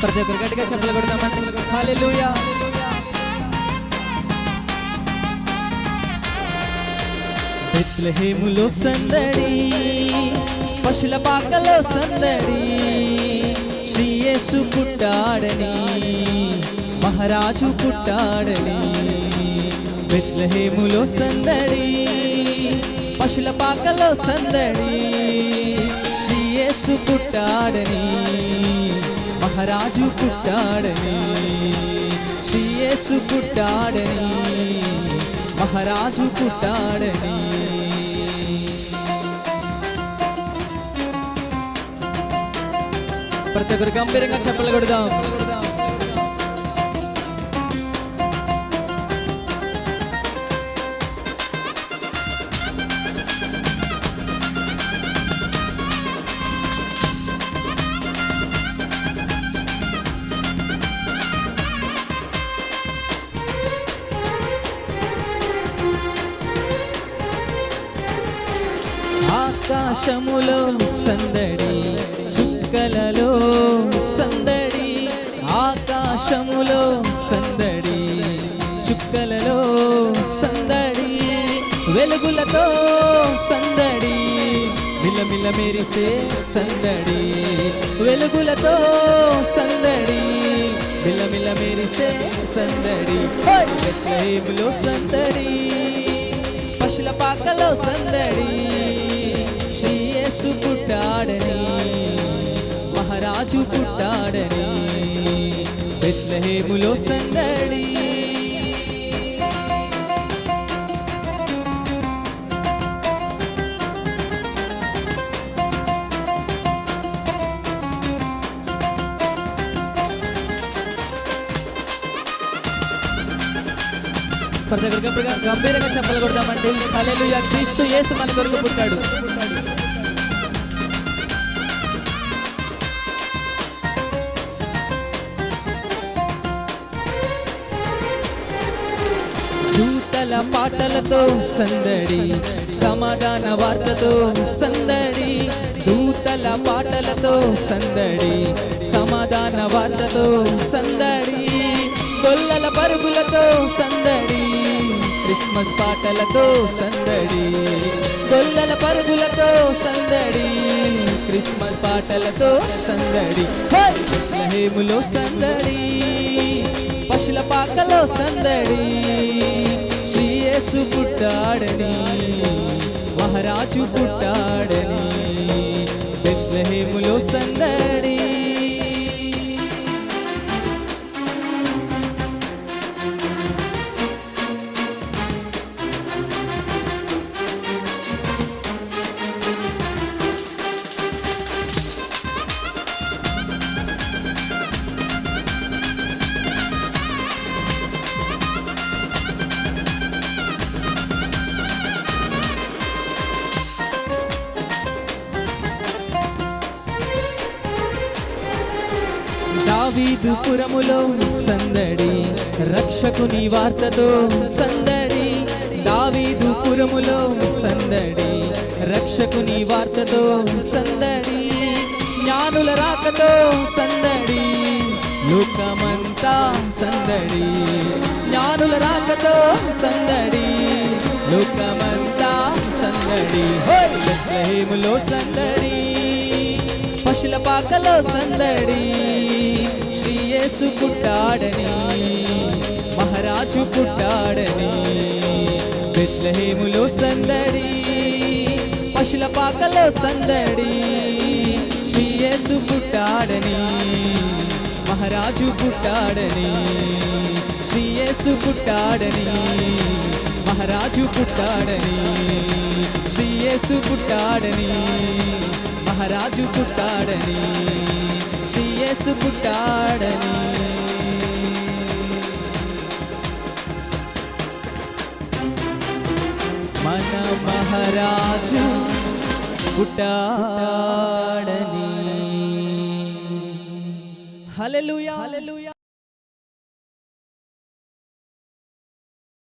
ప్రతి ఒక్కరు గట్టిగా చెప్పలు కొడదామండి. హల్లెలూయా. బెత్లెహేములో సందడి, పశుల పాకలో సందడి, శ్రీ యేసు పుట్టాడని, మహారాజు పుట్టాడని. బెత్లెహేములో సందడి, పశుల పాకలో సందడి, శ్రీ యేసు పుట్టాడని, మహారాజు పుట్టాడని. శ్రీ యేసు పుట్టాడని, మహారాజు పుట్టాడని. ప్రతి ఒక్కరు గంభీరంగా చెప్పలు కొడదాం. ఆకాశములో సందడి, చుక్కలలో సందడి, ఆకాశములో సందడి, చుక్కలలో సందడి, వెలుగులతో సందడి, మిలమిల మెరిసే సందడి, వెలుగులతో సందడి, మిలమిల మెరిసే సందడి. బెత్లెహేములో సందడి, పశుల పాకలో సందడి, శ్రీ యేసు పుట్టాడని, మహారాజు పుట్టాడని. బెత్లెహేములో సందడి. ప్రతి ఒక్కరు గంభీరంగా చెప్పలు కొడదామండి. హల్లెలూయా. క్రీస్తు యేసు మన కొరకు పుట్టాడు. దూతల పాటలతో సందడి, సమాధాన వార్తతో సందడి, దూతల పాటలతో సందడి, సమాధాన వార్తతో సందడి, గొల్లల పరుగులతో సందడి, క్రిస్మస్ పాటలతో సందడి, గొల్లల పరుగులతో సందడి, క్రిస్మస్ పాటలతో సందడి. బెత్లెహేములో సందడి, పశుల పాకలో సందడి, శ్రీ యేసు పుట్టాడని, మహారాజు పుట్టాడని. బెత్లెహేములో సందడి. దావీదు పురములో సందడి, రక్షకుని వార్తతో సందడి, దావీదు పురములో సందడి, రక్షకుని వార్తతో సందడి, జ్ఞానుల రాకతో సందడి, లోకమంతా సందడి, జ్ఞానుల రాకతో సందడి, లోకమంతా సందడి. బెత్లెహేములో సందడి, పశుల పాకలో సందడి, శ్రీ యేసు పుట్టాడని, మహారాజు పుట్టాడని. బెత్లెహేములో సందడి, పశుల పాకలో సందడి, శ్రీ యేసు పుట్టాడని, మహారాజు పుట్టాడని. శ్రీ యేసు పుట్టాడని, మహారాజు పుట్టాడని. శ్రీ యేసు పుట్టాడని, మహారాజు పుట్టాడని. శ్రీ యేసు పుట్టాడని. మన మహారాజు పుట్టాడని. హల్లెలూయా.